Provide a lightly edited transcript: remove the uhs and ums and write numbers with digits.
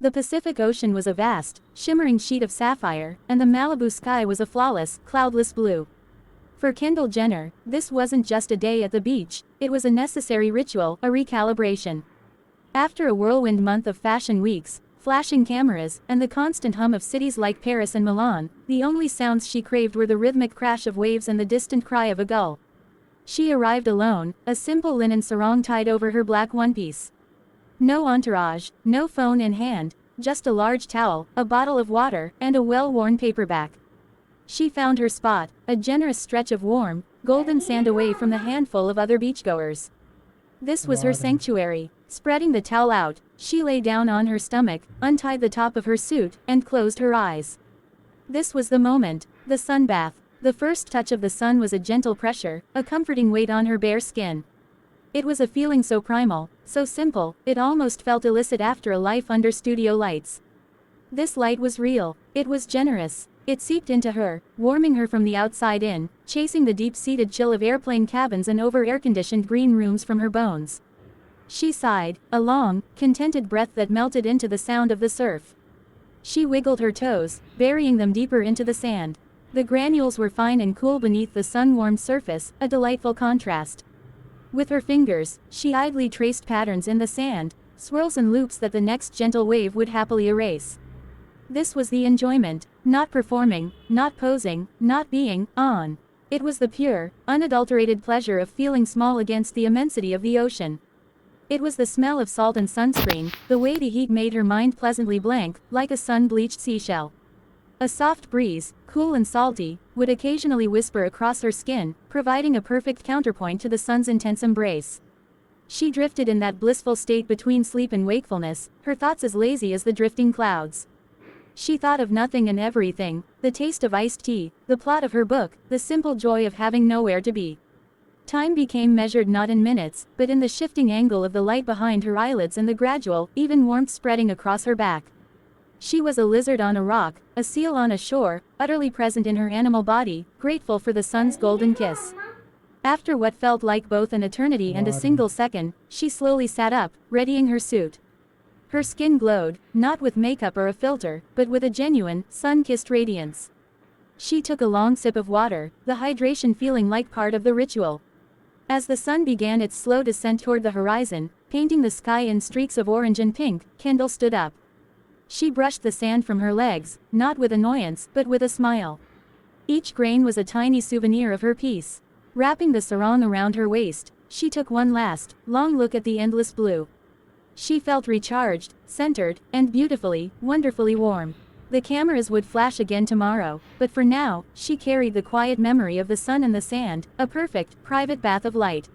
The Pacific Ocean was a vast, shimmering sheet of sapphire, and the Malibu sky was a flawless, cloudless blue. For Kendall Jenner, this wasn't just a day at the beach, it was a necessary ritual, a recalibration. After a whirlwind month of fashion weeks, flashing cameras, and the constant hum of cities like Paris and Milan, the only sounds she craved were the rhythmic crash of waves and the distant cry of a gull. She arrived alone, a simple linen sarong tied over her black one-piece. No entourage, no phone in hand, just a large towel, a bottle of water, and a well-worn paperback. She found her spot, a generous stretch of warm, golden sand away from the handful of other beachgoers. This was her sanctuary. Spreading the towel out, she lay down on her stomach, untied the top of her suit, and closed her eyes. This was the moment, the sunbath. The first touch of the sun was a gentle pressure, a comforting weight on her bare skin. It was a feeling so primal, so simple, it almost felt illicit after a life under studio lights. This light was real, it was generous. It seeped into her, warming her from the outside in, chasing the deep-seated chill of airplane cabins and over-air-conditioned green rooms from her bones. She sighed, a long, contented breath that melted into the sound of the surf. She wiggled her toes, burying them deeper into the sand. The granules were fine and cool beneath the sun-warmed surface, a delightful contrast. With her fingers, she idly traced patterns in the sand, swirls and loops that the next gentle wave would happily erase. This was the enjoyment, not performing, not posing, not being on. It was the pure, unadulterated pleasure of feeling small against the immensity of the ocean. It was the smell of salt and sunscreen, the way the heat made her mind pleasantly blank, like a sun-bleached seashell. A soft breeze, cool and salty, would occasionally whisper across her skin, providing a perfect counterpoint to the sun's intense embrace. She drifted in that blissful state between sleep and wakefulness, her thoughts as lazy as the drifting clouds. She thought of nothing and everything, the taste of iced tea, the plot of her book, the simple joy of having nowhere to be. Time became measured not in minutes, but in the shifting angle of the light behind her eyelids and the gradual, even warmth spreading across her back. She was a lizard on a rock, a seal on a shore, utterly present in her animal body, grateful for the sun's golden kiss. After what felt like both an eternity and a single second, she slowly sat up, readying her suit. Her skin glowed, not with makeup or a filter, but with a genuine, sun-kissed radiance. She took a long sip of water, the hydration feeling like part of the ritual. As the sun began its slow descent toward the horizon, painting the sky in streaks of orange and pink, Kendall stood up. She brushed the sand from her legs, not with annoyance, but with a smile. Each grain was a tiny souvenir of her peace. Wrapping the sarong around her waist, she took one last, long look at the endless blue. She felt recharged, centered, and beautifully, wonderfully warm. The cameras would flash again tomorrow, but for now, she carried the quiet memory of the sun and the sand, a perfect, private bath of light.